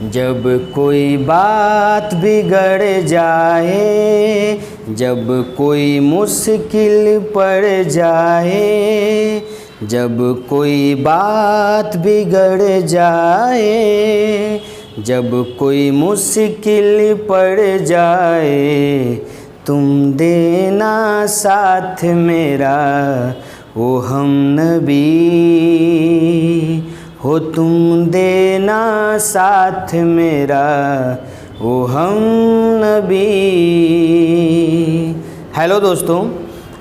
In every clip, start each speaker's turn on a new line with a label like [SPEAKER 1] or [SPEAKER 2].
[SPEAKER 1] जब कोई बात बिगड़ जाए, जब कोई मुश्किल पड़ जाए, जब कोई बात बिगड़ जाए, जब कोई मुश्किल पड़ जाए, तुम देना साथ मेरा ओ हम नबी, हो तुम देना साथ मेरा ओ हम नबी। हेलो दोस्तों,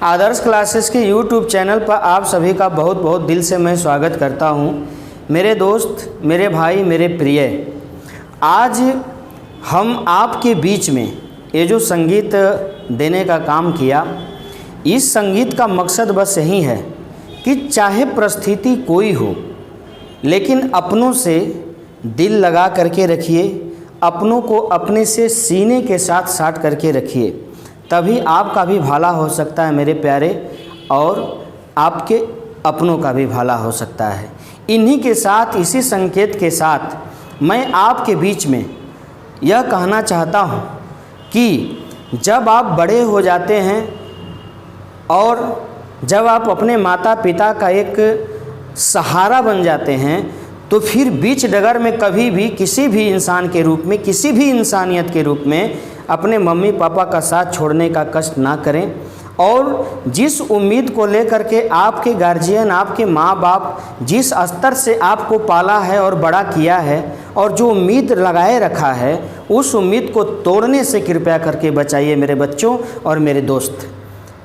[SPEAKER 1] आदर्श क्लासेस के यूट्यूब चैनल पर आप सभी का बहुत बहुत दिल से मैं स्वागत करता हूं। मेरे दोस्त, मेरे भाई, मेरे प्रिय, आज हम आपके बीच में ये जो संगीत देने का काम किया, इस संगीत का मकसद बस यही है कि चाहे परिस्थिति कोई हो, लेकिन अपनों से दिल लगा करके रखिए, अपनों को अपने से सीने के साथ साट करके रखिए, तभी आपका भी भला हो सकता है मेरे प्यारे, और आपके अपनों का भी भला हो सकता है। इन्हीं के साथ, इसी संकेत के साथ मैं आपके बीच में यह कहना चाहता हूँ कि जब आप बड़े हो जाते हैं और जब आप अपने माता पिता का एक सहारा बन जाते हैं, तो फिर बीच डगर में कभी भी किसी भी इंसान के रूप में, किसी भी इंसानियत के रूप में अपने मम्मी पापा का साथ छोड़ने का कष्ट ना करें। और जिस उम्मीद को लेकर के आपके गार्जियन, आपके माँ बाप जिस स्तर से आपको पाला है और बड़ा किया है, और जो उम्मीद लगाए रखा है, उस उम्मीद को तोड़ने से कृपया करके बचाइए मेरे बच्चों और मेरे दोस्त,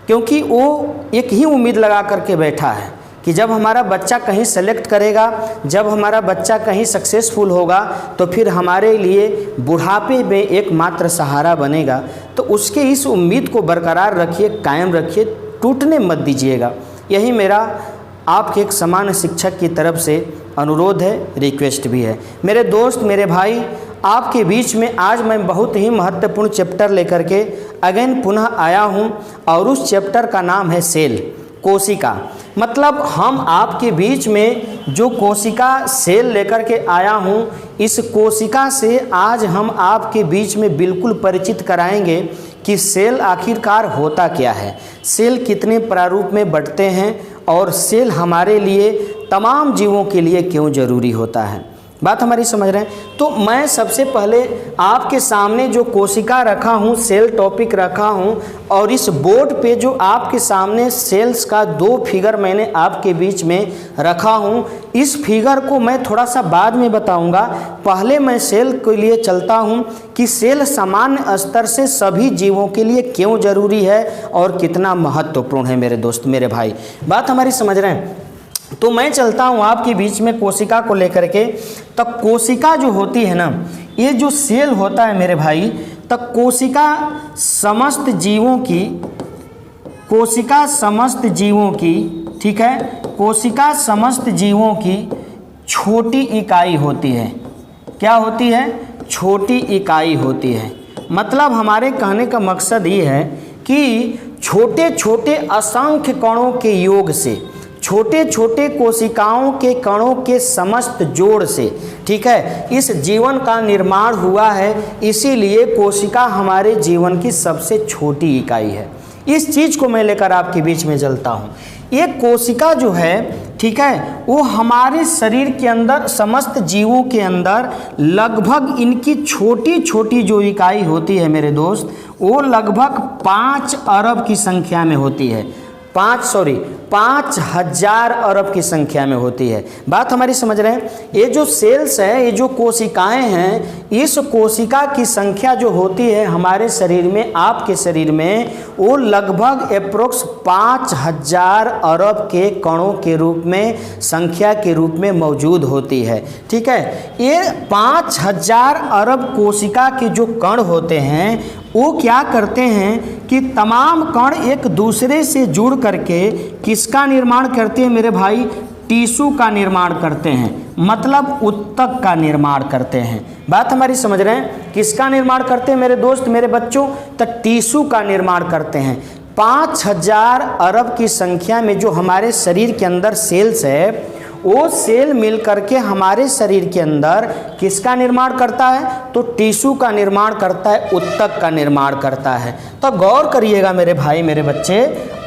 [SPEAKER 1] क्योंकि वो एक ही उम्मीद लगा करके बैठा है कि जब हमारा बच्चा कहीं सेलेक्ट करेगा, जब हमारा बच्चा कहीं सक्सेसफुल होगा, तो फिर हमारे लिए बुढ़ापे में एकमात्र सहारा बनेगा। तो उसके इस उम्मीद को बरकरार रखिए, कायम रखिए, टूटने मत दीजिएगा। यही मेरा आपके एक समान शिक्षक की तरफ से अनुरोध है, रिक्वेस्ट भी है। मेरे दोस्त, मेरे भाई, आपके बीच में आज मैं बहुत ही महत्वपूर्ण चैप्टर लेकर के अगेन पुनः आया हूँ, और उस चैप्टर का नाम है सेल, कोशिका। मतलब हम आपके बीच में जो कोशिका सेल लेकर के आया हूँ, इस कोशिका से आज हम आपके बीच में बिल्कुल परिचित कराएंगे कि सेल आखिरकार होता क्या है, सेल कितने प्रारूप में बढ़ते हैं, और सेल हमारे लिए, तमाम जीवों के लिए क्यों ज़रूरी होता है। बात हमारी समझ रहे हैं? तो मैं सबसे पहले आपके सामने जो कोशिका रखा हूँ, सेल टॉपिक रखा हूँ, और इस बोर्ड पे जो आपके सामने सेल्स का 2 फिगर मैंने आपके बीच में रखा हूँ, इस फिगर को मैं थोड़ा सा बाद में बताऊँगा। पहले मैं सेल के लिए चलता हूँ कि सेल सामान्य स्तर से सभी जीवों के लिए क्यों ज़रूरी है और कितना महत्वपूर्ण है मेरे दोस्त, मेरे भाई। बात हमारी समझ रहे हैं? तो मैं चलता हूँ आपके बीच में कोशिका को लेकर के। तब कोशिका जो होती है ना, ये जो सेल होता है मेरे भाई, तब कोशिका समस्त जीवों की, कोशिका समस्त जीवों की, ठीक है, कोशिका समस्त जीवों की छोटी इकाई होती है। क्या होती है? छोटी इकाई होती है। मतलब हमारे कहने का मकसद ये है कि छोटे छोटे असंख्य कणों के योग से, छोटे छोटे कोशिकाओं के कणों के समस्त जोड़ से, ठीक है, इस जीवन का निर्माण हुआ है। इसीलिए कोशिका हमारे जीवन की सबसे छोटी इकाई है। इस चीज़ को मैं लेकर आपके बीच में चलता हूँ। ये कोशिका जो है, ठीक है, वो हमारे शरीर के अंदर, समस्त जीवों के अंदर लगभग इनकी छोटी छोटी जो इकाई होती है मेरे दोस्त, वो लगभग 5 अरब की संख्या में होती है। 5,000 अरब की संख्या में होती है। बात हमारी समझ रहे हैं? ये जो सेल्स है, ये जो कोशिकाएं हैं, इस कोशिका की संख्या जो होती है हमारे शरीर में, आपके शरीर में, वो लगभग अप्रोक्स 5,000 अरब के कणों के रूप में, संख्या के रूप में मौजूद होती है। ठीक है, ये 5,000 अरब कोशिका के जो कण होते हैं, वो क्या करते हैं कि तमाम कण एक दूसरे से जुड़ करके किसका निर्माण करते हैं मेरे भाई? टिश्यू का निर्माण करते हैं, मतलब उत्तक का निर्माण करते हैं। बात हमारी समझ रहे हैं? किसका निर्माण करते हैं मेरे दोस्त, मेरे बच्चों? तो टिश्यू का निर्माण करते हैं। 5,000 अरब की संख्या में जो हमारे शरीर के अंदर सेल्स है, वो सेल मिल करके हमारे शरीर के अंदर किसका निर्माण करता है? तो टिश्यू का निर्माण करता है, ऊतक का निर्माण करता है। तो गौर करिएगा मेरे भाई मेरे बच्चे,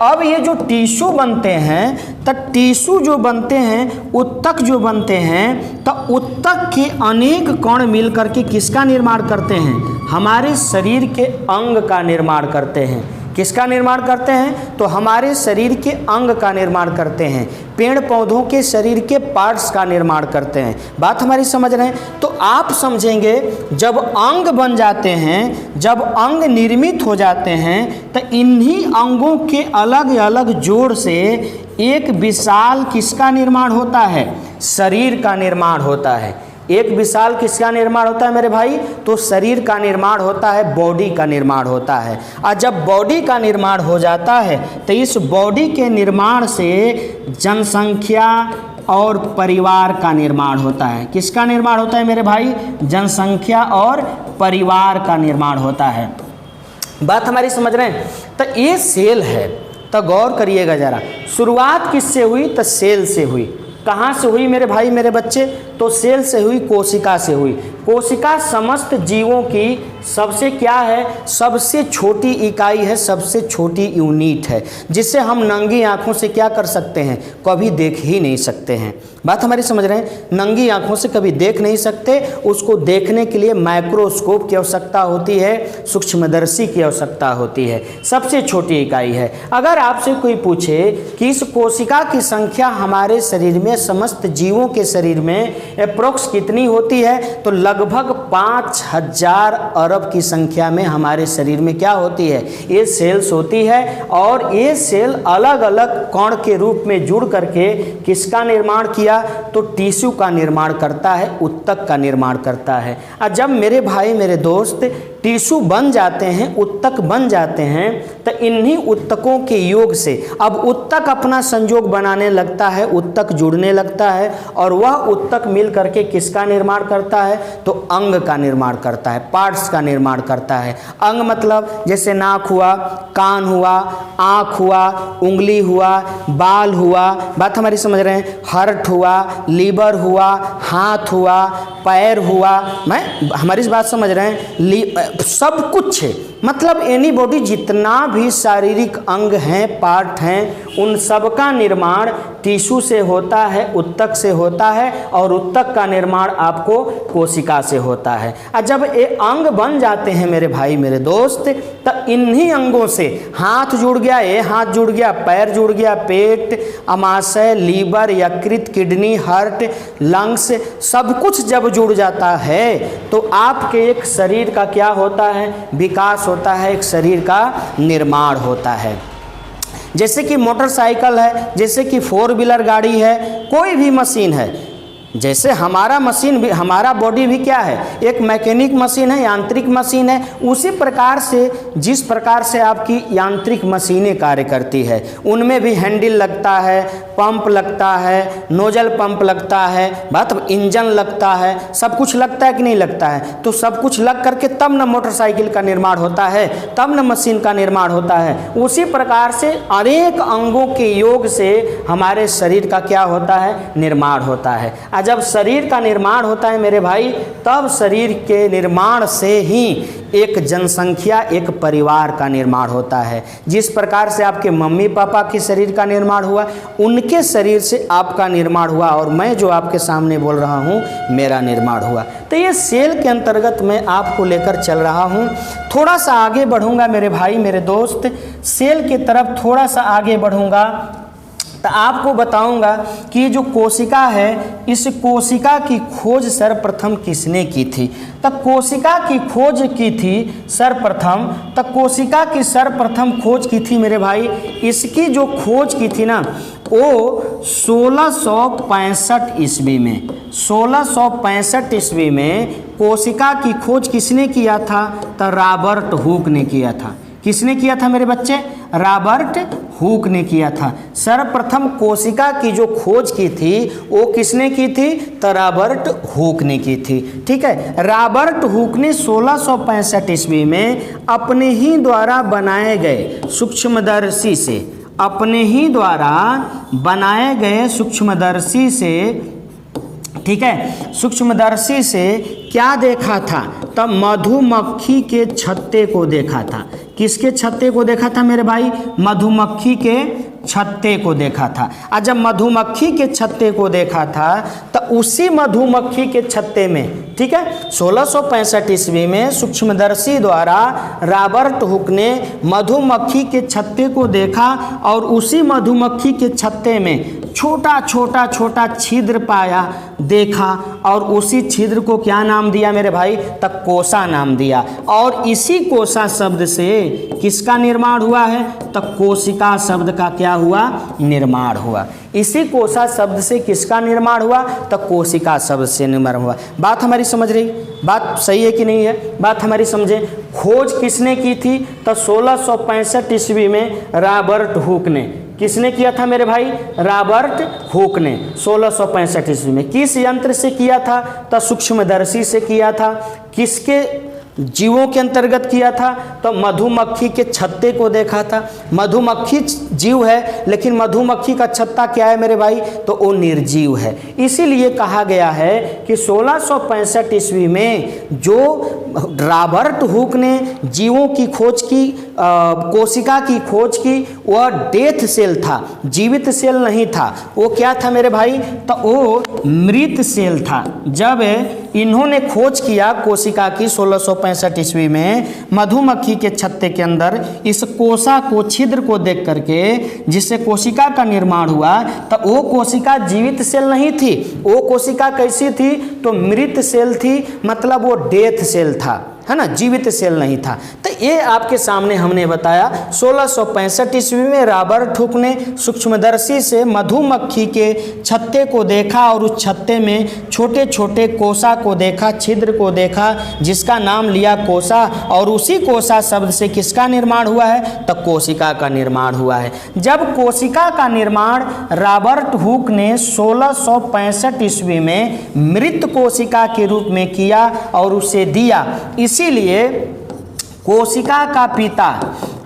[SPEAKER 1] अब ये जो टिश्यू बनते हैं, तो टिश्यू जो बनते हैं, ऊतक जो बनते हैं, तो ऊतक के अनेक कण मिल करके किसका निर्माण करते हैं? हमारे शरीर के अंग का निर्माण करते हैं। किसका निर्माण करते हैं? तो हमारे शरीर के अंग का निर्माण करते हैं। पेड़ पौधों के शरीर के पार्ट्स का निर्माण करते हैं। बात हमारी समझ रहे हैं? तो आप समझेंगे जब अंग बन जाते हैं, जब अंग निर्मित हो जाते हैं, तो इन्हीं अंगों के अलग अलग जोड़ से एक विशाल किसका निर्माण होता है? शरीर का निर्माण होता है। एक विशाल किसका निर्माण होता है मेरे भाई? तो शरीर का निर्माण होता है, बॉडी का निर्माण होता है। और जब बॉडी का निर्माण हो जाता है तो इस बॉडी के निर्माण से जनसंख्या और परिवार का निर्माण होता है। किसका निर्माण होता है मेरे भाई? जनसंख्या और परिवार का निर्माण होता है। बात हमारी समझ रहे हैं? तो ये सेल है। तो गौर करिएगा जरा, शुरुआत किससे हुई? तो सेल से हुई। कहाँ से हुई मेरे भाई मेरे बच्चे? तो सेल से हुई, कोशिका से हुई। कोशिका समस्त जीवों की सबसे क्या है? सबसे छोटी इकाई है, सबसे छोटी यूनिट है, जिसे हम नंगी आंखों से क्या कर सकते हैं? कभी देख ही नहीं सकते हैं। बात हमारी समझ रहे हैं? नंगी आंखों से कभी देख नहीं सकते। उसको देखने के लिए माइक्रोस्कोप की आवश्यकता होती है, सूक्ष्मदर्शी की आवश्यकता होती है। सबसे छोटी इकाई है। अगर आपसे कोई पूछे कि इस कोशिका की संख्या हमारे शरीर में, समस्त जीवों के शरीर में अप्रोक्स कितनी होती है? तो लगभग 5000 अरब की संख्या में हमारे शरीर में क्या होती है? ये सेल्स होती है। और ये सेल अलग अलग कण के रूप में जुड़ करके किसका निर्माण किया? तो टिश्यू का निर्माण करता है, ऊतक का निर्माण करता है। और जब मेरे भाई मेरे दोस्त टिश्यू बन जाते हैं, ऊतक बन जाते हैं, तो इन्हीं ऊतकों के योग से अब ऊतक अपना संयोग बनाने लगता है, ऊतक जुड़ने लगता है, और वह ऊतक मिल करके किसका निर्माण करता है? तो अंग का निर्माण करता है, पार्ट्स का निर्माण करता है। अंग मतलब जैसे नाक हुआ, कान हुआ, आँख हुआ, उंगली हुआ, बाल हुआ। बात हमारी समझ रहे हैं? हार्ट हुआ, लीवर हुआ, हाथ हुआ, पैर हुआ। हमारी इस बात समझ रहे हैं? सब कुछ है। मतलब एनी बॉडी जितना भी शारीरिक अंग हैं, पार्ट हैं, उन सब का निर्माण टिश्यू से होता है, ऊतक से होता है, और ऊतक का निर्माण आपको कोशिका से होता है। और जब ये अंग बन जाते हैं मेरे भाई मेरे दोस्त, तो इन्हीं अंगों से हाथ जुड़ गया, ये हाथ जुड़ गया, पैर जुड़ गया, पेट, अमाशय, लीवर, यकृत, किडनी, हार्ट, लंग्स, सब कुछ जब जुड़ जाता है तो आपके एक शरीर का क्या होता है? विकास होता है, एक शरीर का निर्माण होता है। जैसे कि मोटरसाइकिल है, जैसे कि 4 व्हीलर गाड़ी है, कोई भी मशीन है, जैसे हमारा मशीन भी, हमारा बॉडी भी क्या है? एक मैकेनिक मशीन है, यांत्रिक मशीन है। उसी प्रकार से जिस प्रकार से आपकी यांत्रिक मशीनें कार्य करती है, उनमें भी हैंडल लगता है, पंप लगता है, नोजल पंप लगता है, बात इंजन लगता है, सब कुछ लगता है कि नहीं लगता है? तो सब कुछ लग करके तब न मोटरसाइकिल का निर्माण होता है, तब न मशीन का निर्माण होता है। उसी प्रकार से अनेक अंगों के योग से हमारे शरीर का क्या होता है? निर्माण होता है। जब शरीर का निर्माण होता है मेरे भाई, तब शरीर के निर्माण से ही एक जनसंख्या, एक परिवार का निर्माण होता है। जिस प्रकार से आपके मम्मी पापा के शरीर का निर्माण हुआ, उनके शरीर से आपका निर्माण हुआ, और मैं जो आपके सामने बोल रहा हूँ मेरा निर्माण हुआ। तो ये सेल के अंतर्गत मैं आपको लेकर चल रहा हूँ। थोड़ा सा आगे बढ़ूँगा मेरे भाई मेरे दोस्त, सेल की तरफ थोड़ा सा आगे बढ़ूँगा तो आपको बताऊंगा कि जो कोशिका है, इस कोशिका की खोज सर्वप्रथम किसने की थी? तो कोशिका की खोज की थी सर्वप्रथम, तो कोशिका की सर्वप्रथम खोज की थी मेरे भाई, इसकी जो खोज की थी ना, वो 1665 ईस्वी में, 1665 ईस्वी में कोशिका की खोज किसने किया था? तो रॉबर्ट हुक ने किया था। किसने किया था मेरे बच्चे? रॉबर्ट हुक ने किया था। सर्वप्रथम कोशिका की जो खोज की थी वो किसने की थी? तो रॉबर्ट हुक ने की थी। ठीक है, रॉबर्ट हुक ने 1665 ईस्वी में अपने ही द्वारा बनाए गए सूक्ष्मदर्शी से, अपने ही द्वारा बनाए गए सूक्ष्मदर्शी से, ठीक है, सूक्ष्मदर्शी से क्या देखा था? तब मधुमक्खी के छत्ते को देखा था। किसके छत्ते को देखा था मेरे भाई? मधुमक्खी के छत्ते को देखा था। और जब मधुमक्खी के छत्ते को देखा था तो उसी मधुमक्खी के छत्ते में, ठीक है, 1665 ईस्वी में सूक्ष्मदर्शी द्वारा रॉबर्ट हुक ने मधुमक्खी के छत्ते को देखा और उसी मधुमक्खी के छत्ते में छोटा छोटा छोटा छिद्र पाया, देखा, और उसी छिद्र को क्या नाम दिया मेरे भाई? तब कोसा नाम दिया। और इसी कोसा शब्द से किसका निर्माण हुआ है? तब कोशिका शब्द का क्या हुआ? निर्माण हुआ। इसी कोसा शब्द से किसका निर्माण हुआ? तब कोशिका शब्द से निर्माण हुआ। बात हमारी समझ रही? बात सही है कि नहीं है? बात हमारी समझे। खोज किसने की थी? तो 1665 ईस्वी में रॉबर्ट हुक ने। किसने किया था मेरे भाई? रॉबर्ट हुक ने 1665 ईस्वी में। किस यंत्र से किया था? तो सूक्ष्मदर्शी से किया था। किसके जीवों के अंतर्गत किया था? तो मधुमक्खी के छत्ते को देखा था। मधुमक्खी जीव है, लेकिन मधुमक्खी का छत्ता क्या है मेरे भाई? तो वो निर्जीव है। इसीलिए कहा गया है कि 1665 ईस्वी में जो रॉबर्ट हुक ने जीवों की खोज की, कोशिका की खोज की, वह डेथ सेल था, जीवित सेल नहीं था। वो क्या था मेरे भाई? तो वो मृत सेल था। जब इन्होंने खोज किया कोशिका की 1665 ईस्वी में मधुमक्खी के छत्ते के अंदर, इस कोसा को, छिद्र को देख करके जिससे कोशिका का निर्माण हुआ, तो वो कोशिका जीवित सेल नहीं थी। वो कोशिका कैसी थी? तो मृत सेल थी, मतलब वो डेथ सेल था, है ना, जीवित सेल नहीं था। तो ये आपके सामने हमने बताया 1665 ईस्वी में रॉबर्ट हुक ने सूक्ष्मदर्शी से मधुमक्खी के छत्ते को देखा और उस छत्ते में छोटे छोटे कोसा को देखा, छिद्र को देखा, जिसका नाम लिया कोसा। और उसी कोसा शब्द से किसका निर्माण हुआ है? तो कोशिका का निर्माण हुआ है। जब कोशिका का निर्माण रॉबर्ट हुक ने 1665 ईस्वी में मृत कोशिका के रूप में किया और उसे दिया, इसीलिए कोशिका का पिता,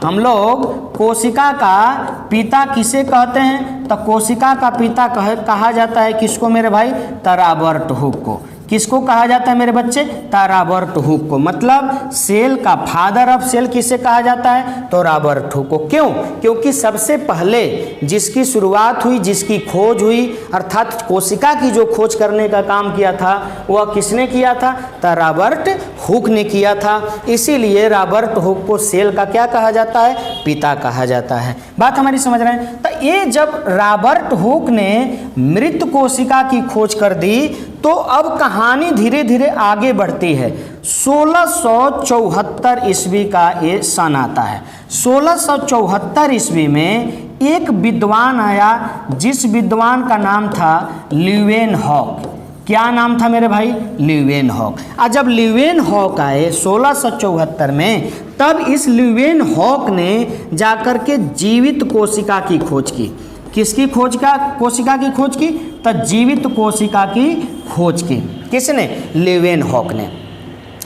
[SPEAKER 1] हम लोग कोशिका का पिता किसे कहते हैं? तो कोशिका का पिता कहा जाता है किसको मेरे भाई? तो रॉबर्ट हुक को। किसको कहा जाता है मेरे बच्चे? रॉबर्ट हुक को। मतलब सेल का फादर ऑफ सेल किसे कहा जाता है? तो रॉबर्ट हुक को। क्यों? क्योंकि सबसे पहले जिसकी शुरुआत हुई, जिसकी खोज हुई, अर्थात कोशिका की जो खोज करने का काम किया था, वह किसने किया था? तो रॉबर्ट हुक ने किया था। इसीलिए रॉबर्ट हुक को सेल का क्या कहा जाता है? पिता कहा जाता है। बात हमारी समझ रहे हैं? तो ये जब रॉबर्ट हुक ने मृत कोशिका की खोज कर दी, तो अब कहानी धीरे धीरे आगे बढ़ती है। 1674 ईस्वी का ये सन आता है। 1674 ईस्वी में एक विद्वान आया, जिस विद्वान का नाम था ल्यूवेनहॉक। क्या नाम था मेरे भाई? ल्यूवेनहॉक। और जब ल्यूवेनहॉक आए 1674 में, तब इस ल्यूवेनहॉक ने जाकर के जीवित कोशिका की खोज की। किसकी खोज का? कोशिका की खोज की। तो जीवित कोशिका की खोज की किसने? ल्यूवेनहॉक ने।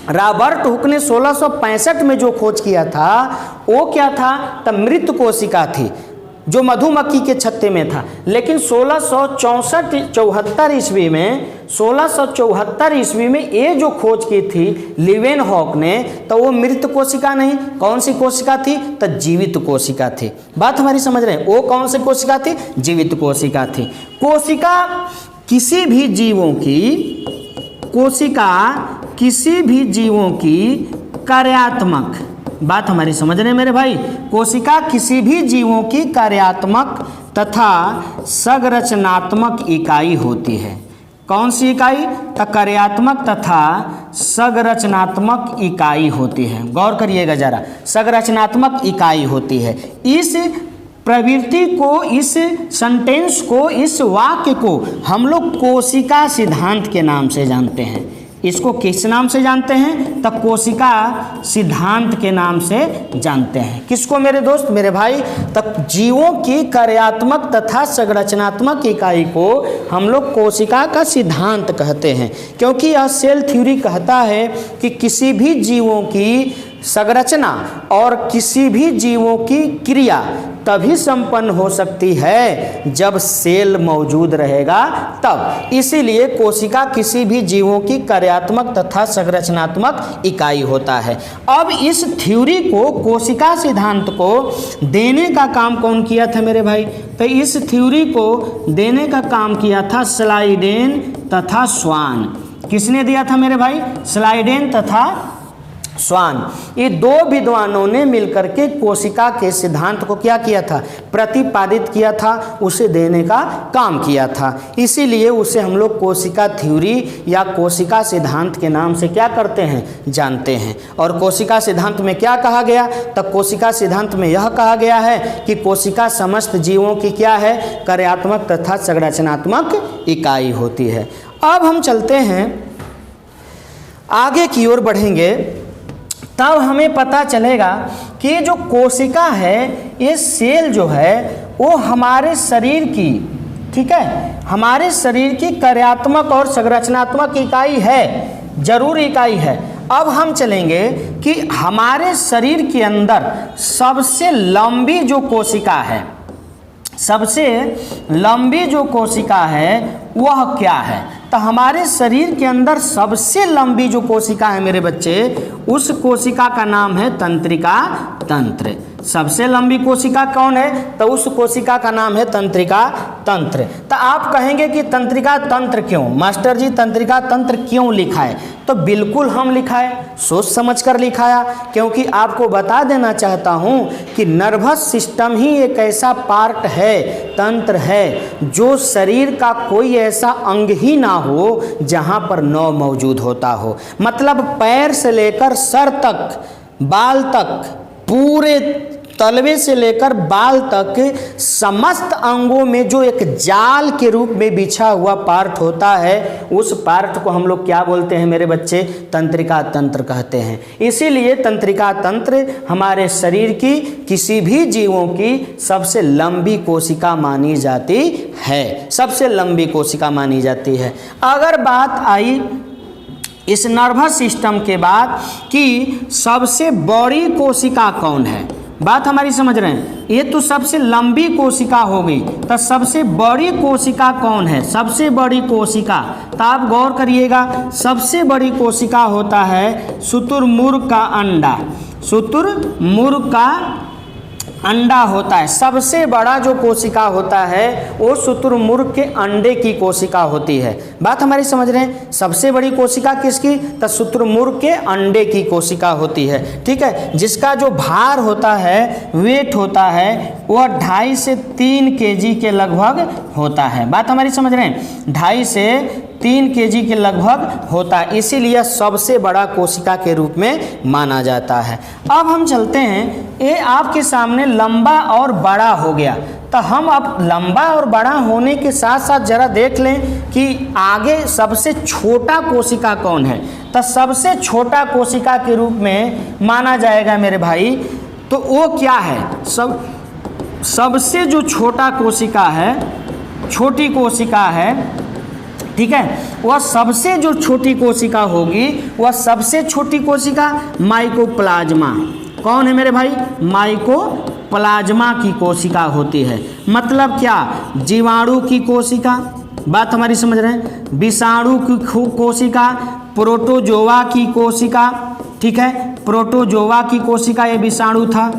[SPEAKER 1] रॉबर्ट हुक ने 1665 में जो खोज किया था वो क्या था? तो मृत कोशिका थी जो मधुमक्खी के छत्ते में था। लेकिन 1674 ईस्वी में ये जो खोज की थी ल्यूवेनहॉक ने, तो वो मृत कोशिका नहीं, कौन सी कोशिका थी? तो जीवित कोशिका थी। बात हमारी समझ रहे हैं? वो कौन सी कोशिका थी? जीवित कोशिका थी। कोशिका किसी भी जीवों की कार्यात्मक, बात हमारी समझ रहे हैं मेरे भाई? कोशिका किसी भी जीवों की कार्यात्मक तथा संरचनात्मक इकाई होती है। कौन सी इकाई? तो कार्यात्मक तथा संरचनात्मक इकाई होती है। गौर करिएगा जरा, संरचनात्मक इकाई होती है। इस प्रवृत्ति को, इस सेंटेंस को, इस वाक्य को हम लोग कोशिका सिद्धांत के नाम से जानते हैं। इसको किस नाम से जानते हैं? तो कोशिका सिद्धांत के नाम से जानते हैं। किसको मेरे दोस्त, मेरे भाई? तब जीवों की कार्यात्मक तथा संरचनात्मक इकाई को हम लोग कोशिका का सिद्धांत कहते हैं, क्योंकि यह सेल थ्योरी कहता है कि किसी भी जीवों की संरचना और किसी भी जीवों की क्रिया तभी संपन्न हो सकती है जब सेल मौजूद रहेगा तब। इसीलिए कोशिका किसी भी जीवों की कार्यात्मक तथा संरचनात्मक इकाई होता है। अब इस थ्योरी को, कोशिका सिद्धांत को देने का काम कौन किया था मेरे भाई? तो इस थ्योरी को देने का काम किया था स्लाइडेन तथा स्वान। किसने दिया था मेरे भाई? स्लाइडेन तथा स्वान। ये दो विद्वानों ने मिलकर के कोशिका के सिद्धांत को क्या किया था? प्रतिपादित किया था, उसे देने का काम किया था। इसीलिए उसे हम लोग कोशिका थ्योरी या कोशिका सिद्धांत के नाम से क्या करते हैं? जानते हैं। और कोशिका सिद्धांत में क्या कहा गया? तब कोशिका सिद्धांत में यह कहा गया है कि कोशिका समस्त जीवों की क्या है? कार्यात्मक तथा संरचनात्मक इकाई होती है। अब हम चलते हैं आगे की ओर बढ़ेंगे, तब हमें पता चलेगा कि जो कोशिका है, ये सेल जो है वो हमारे शरीर की, ठीक है, हमारे शरीर की कार्यात्मक और संरचनात्मक इकाई है, जरूर इकाई है। अब हम चलेंगे कि हमारे शरीर के अंदर सबसे लंबी जो कोशिका है, सबसे लंबी जो कोशिका है वह क्या है? तो हमारे शरीर के अंदर सबसे लंबी जो कोशिका है मेरे बच्चे, उस कोशिका का नाम है तंत्रिका तंत्र। सबसे लंबी कोशिका कौन है? तो उस कोशिका का नाम है तंत्रिका तंत्र। तो आप कहेंगे कि तंत्रिका तंत्र क्यों? मास्टर जी तंत्रिका तंत्र क्यों लिखा है? तो बिल्कुल हम लिखा है, सोच समझ कर लिखाया, क्योंकि आपको बता देना चाहता हूँ कि नर्वस सिस्टम ही एक ऐसा पार्ट है, तंत्र है, जो शरीर का कोई ऐसा अंग ही ना हो जहाँ पर नौ मौजूद होता हो। मतलब पैर से लेकर सर तक, बाल तक, पूरे तलवे से लेकर बाल तक समस्त अंगों में जो एक जाल के रूप में बिछा हुआ पार्ट होता है, उस पार्ट को हम लोग क्या बोलते हैं मेरे बच्चे? तंत्रिका तंत्र कहते हैं। इसीलिए तंत्रिका तंत्र हमारे शरीर की किसी भी जीवों की सबसे लंबी कोशिका मानी जाती है, सबसे लंबी कोशिका मानी जाती है। अगर बात आई इस नर्वस सिस्टम के बाद कि सबसे बड़ी कोशिका कौन है, बात हमारी समझ रहे हैं? ये तो सबसे लंबी कोशिका हो गई, तो सबसे बड़ी कोशिका कौन है? सबसे बड़ी कोशिका, तो आप गौर करिएगा, सबसे बड़ी कोशिका होता है शुतुरमुर्ग का अंडा। शुतुरमुर्ग का अंडा होता है। सबसे बड़ा जो कोशिका होता है वो शुतुरमुर्ग के अंडे की कोशिका होती है। बात हमारी समझ रहे हैं? सबसे बड़ी कोशिका किसकी? तो शुतुरमुर्ग के अंडे की कोशिका होती है, ठीक है, जिसका जो भार होता है, वेट होता है, वह 2.5 से 3 kg के लगभग होता है। बात हमारी समझ रहे हैं? 2.5 से 3 kg के लगभग होता है, इसीलिए सबसे बड़ा कोशिका के रूप में माना जाता है। अब हम चलते हैं, ये आपके सामने लंबा और बड़ा हो गया, तो हम अब लंबा और बड़ा होने के साथ साथ जरा देख लें कि आगे सबसे छोटा कोशिका कौन है। तो सबसे छोटा कोशिका के रूप में माना जाएगा मेरे भाई, तो वो क्या है? सबसे जो छोटा कोशिका है, छोटी कोशिका है, ठीक है, वह सबसे जो छोटी कोशिका होगी, वह सबसे छोटी कोशिका माइकोप्लाज्मा। कौन है मेरे भाई? माइकोप्लाज्मा की कोशिका होती है। मतलब क्या? जीवाणु की कोशिका, बात हमारी समझ रहे हैं? विषाणु की कोशिका, प्रोटोजोआ की कोशिका, ठीक है, प्रोटोजोआ की कोशिका ये विषाणु था,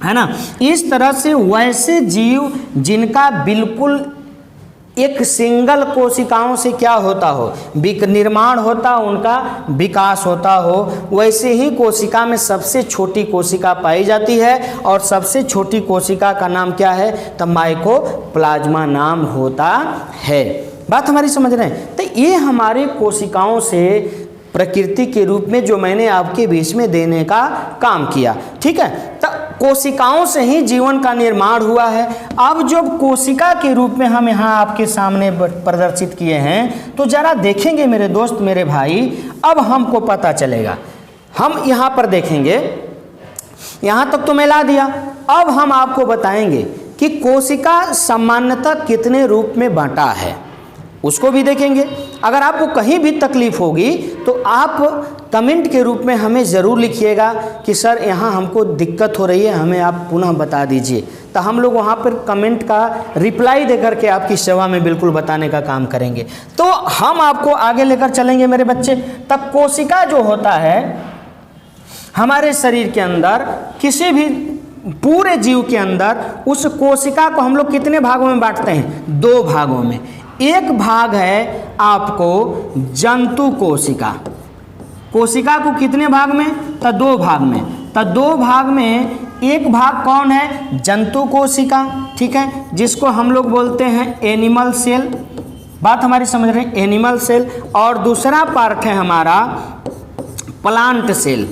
[SPEAKER 1] है ना। इस तरह से वैसे जीव जिनका बिल्कुल एक सिंगल कोशिकाओं से क्या होता हो, निर्माण होता हो, उनका विकास होता हो, वैसे ही कोशिका में सबसे छोटी कोशिका पाई जाती है, और सबसे छोटी कोशिका का नाम क्या है? तो माइकोप्लाज्मा नाम होता है। बात हमारी समझ रहे हैं? तो ये हमारे कोशिकाओं से प्रकृति के रूप में जो मैंने आपके बीच में देने का काम किया, ठीक है। तो कोशिकाओं से ही जीवन का निर्माण हुआ है। अब जब कोशिका के रूप में हम यहाँ आपके सामने प्रदर्शित किए हैं, तो जरा देखेंगे मेरे दोस्त, मेरे भाई, अब हमको पता चलेगा। हम यहाँ पर देखेंगे, यहाँ तक तो मैं ला दिया। अब हम आपको बताएंगे कि कोशिका सामान्यतः कितने रूप में बांटा है, उसको भी देखेंगे। अगर आपको कहीं भी तकलीफ़ होगी तो आप कमेंट के रूप में हमें ज़रूर लिखिएगा कि सर यहाँ हमको दिक्कत हो रही है, हमें आप पुनः बता दीजिए। तो हम लोग वहाँ पर कमेंट का रिप्लाई दे करके आपकी सेवा में बिल्कुल बताने का काम करेंगे। तो हम आपको आगे लेकर चलेंगे मेरे बच्चे। तब कोशिका जो होता है हमारे शरीर के अंदर, किसी भी पूरे जीव के अंदर, उस कोशिका को हम लोग कितने भागों में बांटते हैं? 2 भागों में। एक भाग है आपको जंतु कोशिका। कोशिका को कितने भाग में? तो 2 भाग में। तो 2 भाग में एक भाग कौन है? जंतु कोशिका, ठीक है, जिसको हम लोग बोलते हैं एनिमल सेल। बात हमारी समझ रहे हैं? Animal cell. और दूसरा पार्ट है हमारा प्लांट सेल।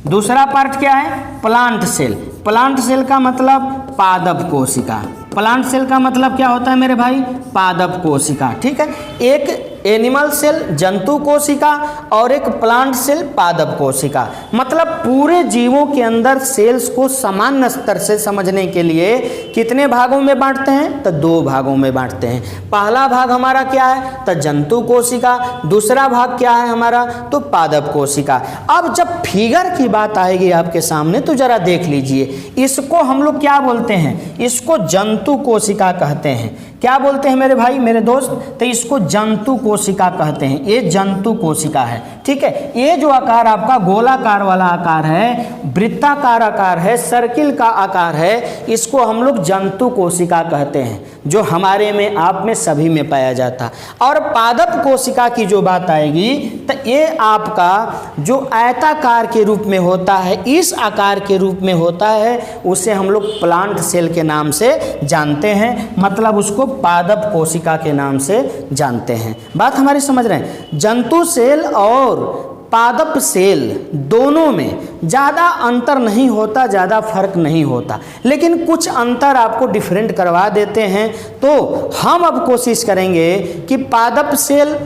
[SPEAKER 1] दूसरा पार्ट क्या है? Plant cell. प्लांट सेल का मतलब पादप कोशिका। प्लांट सेल का मतलब क्या होता है मेरे भाई? पादप कोशिका, ठीक है। एक एनिमल सेल जंतु कोशिका और एक प्लांट सेल पादप कोशिका। मतलब पूरे जीवों के अंदर सेल्स को समान स्तर से समझने के लिए कितने भागों में बांटते हैं? तो 2 भागों में बांटते हैं। पहला भाग हमारा क्या है? तो जंतु कोशिका। दूसरा भाग क्या है हमारा? तो पादप कोशिका। अब जब फिगर की बात आएगी आपके सामने तो जरा देख लीजिए, इसको हम लोग क्या बोलते हैं? इसको जंतु कोशिका कहते हैं। क्या बोलते हैं मेरे भाई मेरे दोस्त? तो इसको जंतु कोशिका कहते हैं। ये जंतु कोशिका है, ठीक है। ये जो आकार आपका गोलाकार वाला आकार है, वृत्ताकार आकार है, सर्किल का आकार है, इसको हम लोग जंतु कोशिका कहते हैं, जो हमारे में, आप में, सभी में पाया जाता। और पादप कोशिका की जो बात आएगी तो ये आपका जो आयताकार के रूप में होता है, इस आकार के रूप में होता है, उसे हम लोग प्लांट सेल के नाम से जानते हैं। मतलब उसको पादप कोशिका के नाम से जानते हैं। बात हमारी समझ रहे हैं? जंतु सेल और पादप सेल दोनों में ज़्यादा अंतर नहीं होता, ज़्यादा फर्क नहीं होता, लेकिन कुछ अंतर आपको डिफरेंट करवा देते हैं। तो हम अब कोशिश करेंगे कि पादप सेल,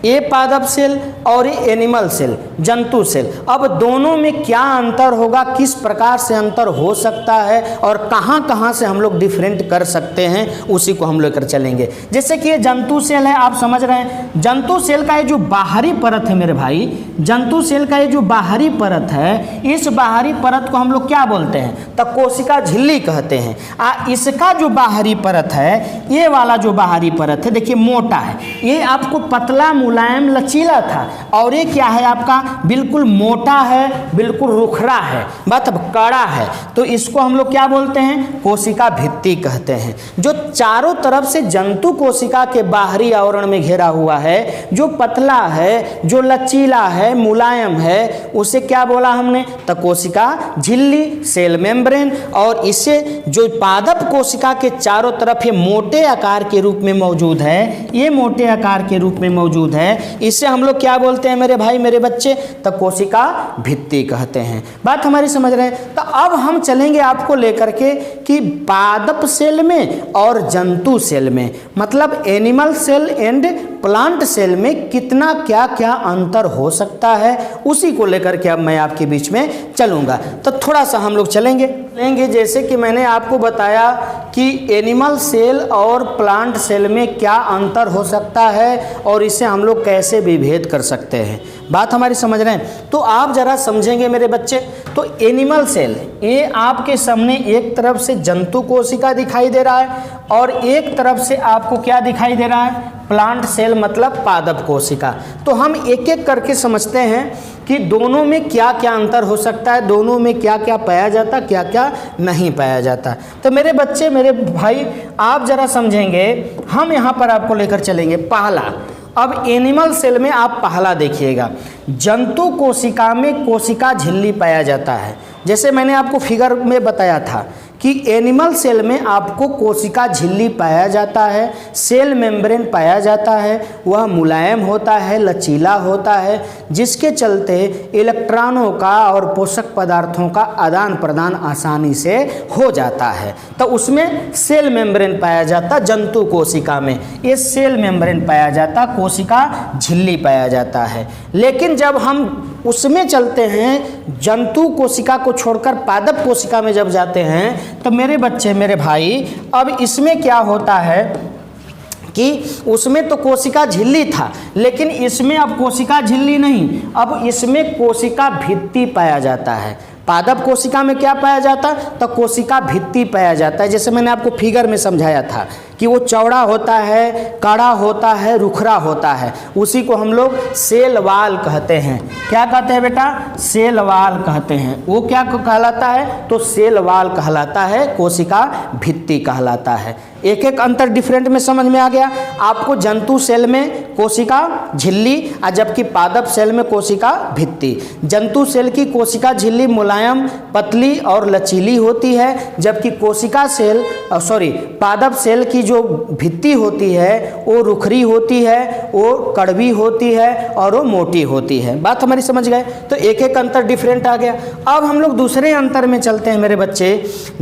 [SPEAKER 1] ये पादप सेल और ये एनिमल सेल जंतु सेल, अब दोनों में क्या अंतर होगा, किस प्रकार से अंतर हो सकता है और कहाँ कहाँ से हम लोग डिफरेंट कर सकते हैं, उसी को हम लेकर चलेंगे। जैसे कि ये जंतु सेल है, आप समझ रहे हैं। जंतु सेल का ये जो बाहरी परत है मेरे भाई, जंतु सेल का ये जो बाहरी परत है, इस बाहरी परत को हम लोग क्या बोलते हैं? तो कोशिका झिल्ली कहते हैं। इसका जो बाहरी परत है, ये वाला जो बाहरी परत है, देखिए मोटा है, ये आपको पतला मुलायम लचीला था, और ये क्या है आपका? बिल्कुल मोटा है, बिल्कुल रुखरा है, मतलब कड़ा है। तो इसको हम लोग क्या बोलते हैं? कोशिका भित्ति कहते हैं। जो चारों तरफ से जंतु कोशिका के बाहरी आवरण में घेरा हुआ है, जो पतला है, जो लचीला है, मुलायम है, उसे क्या बोला हमने? तो कोशिका झिल्ली, सेल मेम्ब्रेन। और इसे जो पादप कोशिका के चारों तरफ ये मोटे आकार के रूप में मौजूद है, ये मोटे आकार के रूप में मौजूद है, इसे हम लोग क्या बोलते हैं मेरे भाई मेरे बच्चे? तो कोशिका भित्ति कहते हैं। बात हमारी समझ रहे हैं? तो अब हम चलेंगे आपको लेकर के कि पादप सेल में और जंतु सेल में, मतलब animal cell and plant cell में कितना क्या क्या अंतर हो सकता है, उसी को लेकर के अब मैं आपके बीच में चलूँगा। तो थोड़ा सा हम लोग चलेंगे। जैसे कि मैंने आपको बताया कि एनिमल सेल और प्लांट सेल में क्या अंतर हो सकता है और इसे हम लोग कैसे विभेद कर सकते हैं। बात हमारी समझ रहे हैं? तो आप ज़रा समझेंगे मेरे बच्चे। तो एनिमल सेल, ये आपके सामने एक तरफ से जंतु कोशिका दिखाई दे रहा है और एक तरफ से आपको क्या दिखाई दे रहा है? प्लांट सेल, मतलब पादप कोशिका। तो हम एक एक करके समझते हैं कि दोनों में क्या क्या अंतर हो सकता है, दोनों में क्या क्या पाया जाता, क्या क्या नहीं पाया जाता। तो मेरे बच्चे, मेरे भाई, आप ज़रा समझेंगे। हम यहाँ पर आपको लेकर चलेंगे पहला। अब एनिमल सेल में आप पहला देखिएगा, जंतु कोशिका में कोशिका झिल्ली पाया जाता है। जैसे मैंने आपको फिगर में बताया था कि एनिमल सेल में आपको कोशिका झिल्ली पाया जाता है, सेल मेम्ब्रेन पाया जाता है, वह मुलायम होता है, लचीला होता है, जिसके चलते इलेक्ट्रॉनों का और पोषक पदार्थों का आदान प्रदान आसानी से हो जाता है। तो उसमें सेल मेम्ब्रेन पाया जाता, जंतु कोशिका में ये सेल मेम्ब्रेन पाया जाता, कोशिका झिल्ली पाया जाता है। लेकिन जब हम उसमें चलते हैं, जंतु कोशिका को छोड़कर पादप कोशिका में जब जाते हैं, तो मेरे बच्चे, मेरे भाई, अब इसमें क्या होता है कि उसमें तो कोशिका झिल्ली था, लेकिन इसमें अब कोशिका झिल्ली नहीं, अब इसमें कोशिका भित्ति पाया जाता है। पादप कोशिका में क्या पाया जाता है? तो कोशिका भित्ति पाया जाता है। जैसे मैंने आपको फिगर में समझाया था कि वो चौड़ा होता है, कड़ा होता है, रुखरा होता है, उसी को हम लोग सेल वाल कहते हैं। क्या कहते हैं बेटा? सेल वाल कहते हैं। वो क्या कहलाता है? तो सेल वाल कहलाता है, कोशिका भित्ति कहलाता है। एक एक अंतर डिफरेंट में समझ में आ गया आपको। जंतु सेल में कोशिका झिल्ली और जबकि पादप सेल में कोशिका भित्ति। जंतु सेल की कोशिका झिल्ली मुलायम, पतली और लचीली होती है, जबकि कोशिका सेल पादप सेल की जो भित्ति होती है वो रुखरी होती है, वो कड़वी होती है और वो मोटी होती है। बात हमारी समझ गए? तो एक एक अंतर डिफरेंट आ गया। अब हम लोग दूसरे अंतर में चलते हैं मेरे बच्चे।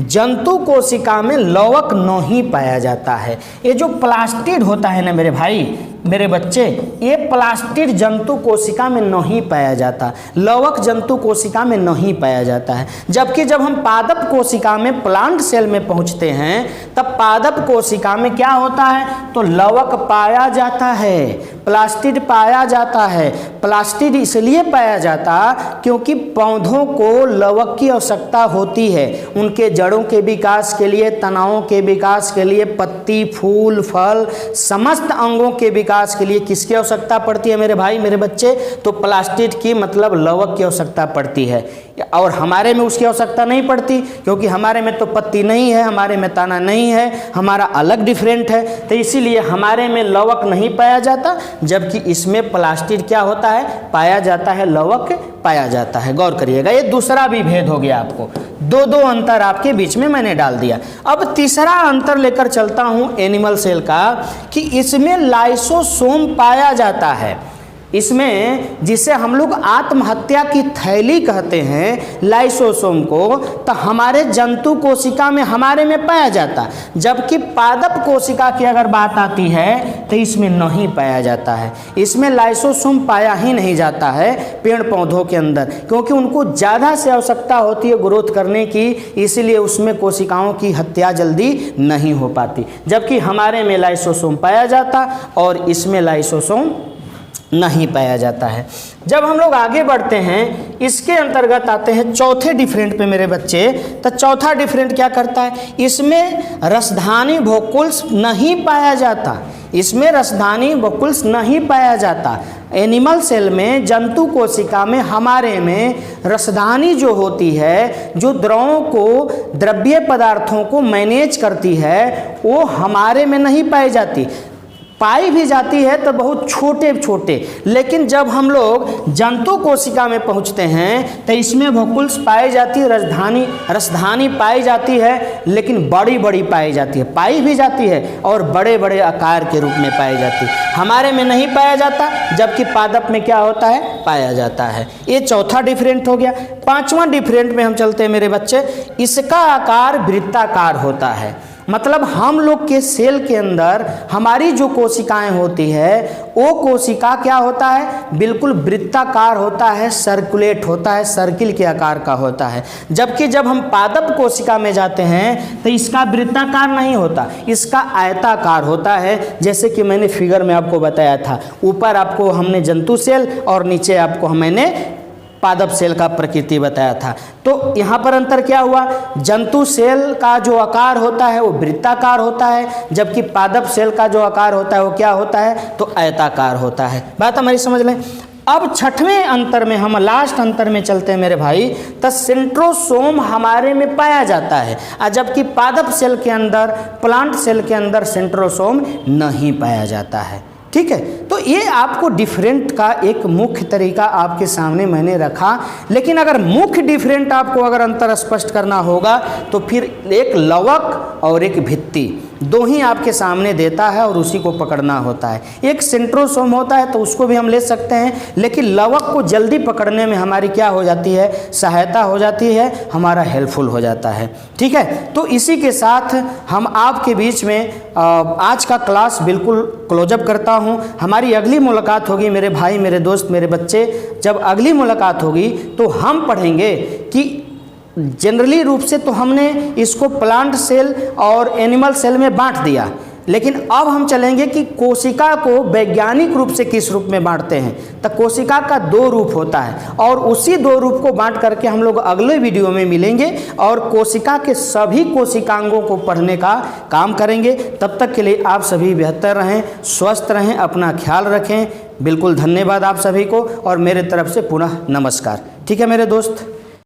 [SPEAKER 1] जंतु कोशिका में लवक नहीं पाया जाता है। ये जो प्लास्टिड होता है ना मेरे भाई मेरे बच्चे, ये प्लास्टिड जंतु कोशिका में नहीं पाया जाता, लवक जंतु कोशिका में नहीं पाया जाता है। जबकि जब हम पादप कोशिका में प्लांट सेल में पहुंचते हैं तब पादप कोशिका में क्या होता है? तो लवक पाया जाता है, प्लास्टिड पाया जाता है। प्लास्टिड इसलिए पाया जाता क्योंकि पौधों को लवक की आवश्यकता होती है, उनके जड़ों के विकास के लिए, तनावों के विकास के लिए, पत्ती, फूल, फल, समस्त अंगों के विकास के लिए किसकी आवश्यकता पड़ती है मेरे भाई मेरे बच्चे? तो प्लास्टिड की मतलब लवक की आवश्यकता पड़ती है। और हमारे में उसकी आवश्यकता नहीं पड़ती क्योंकि हमारे में तो पत्ती नहीं है, हमारे में तना नहीं है, हमारा अलग डिफरेंट है, तो इसीलिए हमारे में लवक नहीं पाया जाता, जबकि इसमें प्लास्टिड क्या होता है? पाया जाता है, लवक पाया जाता है। गौर करिएगा, ये दूसरा भी भेद हो गया आपको। दो अंतर आपके बीच में मैंने डाल दिया। अब तीसरा अंतर लेकर चलता हूं एनिमल सेल का, कि इसमें लाइसोसोम पाया जाता है। इसमें जिसे हम लोग आत्महत्या की थैली कहते हैं, लाइसोसोम को, तो हमारे जंतु कोशिका में हमारे में पाया जाता, जबकि पादप कोशिका की अगर बात आती है तो इसमें नहीं पाया जाता है। इसमें लाइसोसोम पाया ही नहीं जाता है पेड़ पौधों के अंदर, क्योंकि उनको ज़्यादा से आवश्यकता होती है ग्रोथ करने की, इसलिए उसमें कोशिकाओं की हत्या जल्दी नहीं हो पाती। जबकि हमारे में लाइसोसोम पाया जाता और इसमें लाइसोसोम नहीं पाया जाता है। जब हम लोग आगे बढ़ते हैं, इसके अंतर्गत आते हैं चौथे डिफरेंट पे मेरे बच्चे। तो चौथा डिफरेंट क्या करता है? इसमें रसधानी वोकुल्स नहीं पाया जाता, इसमें रसधानी वोकुल्स नहीं पाया जाता। एनिमल सेल में, जंतु कोशिका में हमारे में रसधानी जो होती है, जो द्रवों को, द्रव्य पदार्थों को मैनेज करती है, वो हमारे में नहीं पाई जाती। पाई भी जाती है तो बहुत छोटे छोटे, लेकिन जब हम लोग जंतु कोशिका में पहुंचते हैं तो इसमें वोकुल्स पाई जाती है, रसधानी पाई जाती है, लेकिन बड़ी बड़ी पाई जाती है। पाई भी जाती है और बड़े बड़े आकार के रूप में पाई जाती है, हमारे में नहीं पाया जाता, जबकि पादप में क्या होता है? पाया जाता है। ये चौथा डिफरेंट हो गया। पांचवा डिफरेंट में हम चलते हैं मेरे बच्चे। इसका आकार वृत्ताकार होता है, मतलब हम लोग के सेल के अंदर हमारी जो कोशिकाएं होती है वो कोशिका क्या होता है? बिल्कुल वृत्ताकार होता है, सर्कुलेट होता है, सर्किल के आकार का होता है। जबकि जब हम पादप कोशिका में जाते हैं तो इसका वृत्ताकार नहीं होता, इसका आयताकार होता है। जैसे कि मैंने फिगर में आपको बताया था, ऊपर आपको हमने जंतु सेल और नीचे आपको मैंने पादप सेल का प्रकृति बताया था। तो यहाँ पर अंतर क्या हुआ? जंतु सेल का जो आकार होता है वो वृत्ताकार होता है, जबकि पादप सेल का जो आकार होता है वो क्या होता है? तो आयताकार होता है। बात हमारी समझ लें। अब छठवें अंतर में, हम लास्ट अंतर में चलते हैं मेरे भाई। तो सेंट्रोसोम हमारे में पाया जाता है, जबकि पादप सेल के अंदर, प्लांट सेल के अंदर सेंट्रोसोम नहीं पाया जाता है। ठीक है, तो ये आपको डिफरेंट का एक मुख्य तरीका आपके सामने मैंने रखा। लेकिन अगर मुख्य डिफरेंट आपको अगर अंतर स्पष्ट करना होगा तो फिर एक लवक और एक भित्ति, दो ही आपके सामने देता है और उसी को पकड़ना होता है। एक सेंट्रोसोम होता है तो उसको भी हम ले सकते हैं, लेकिन लवक को जल्दी पकड़ने में हमारी क्या हो जाती है? सहायता हो जाती है, हमारा हेल्पफुल हो जाता है। ठीक है, तो इसी के साथ हम आपके बीच में आज का क्लास बिल्कुल क्लोजअप करता हूं। हमारी अगली मुलाकात होगी मेरे भाई, मेरे दोस्त, मेरे बच्चे। जब अगली मुलाकात होगी तो हम पढ़ेंगे कि जनरली रूप से तो हमने इसको प्लांट सेल और एनिमल सेल में बांट दिया, लेकिन अब हम चलेंगे कि कोशिका को वैज्ञानिक रूप से किस रूप में बांटते हैं। तो कोशिका का 2 रूप होता है और उसी 2 रूप को बांट करके हम लोग अगले वीडियो में मिलेंगे और कोशिका के सभी कोशिकांगों को पढ़ने का काम करेंगे। तब तक के लिए आप सभी बेहतर रहें, स्वस्थ रहें, अपना ख्याल रखें। बिल्कुल धन्यवाद आप सभी को और मेरे तरफ से पुनः नमस्कार। ठीक है मेरे दोस्त।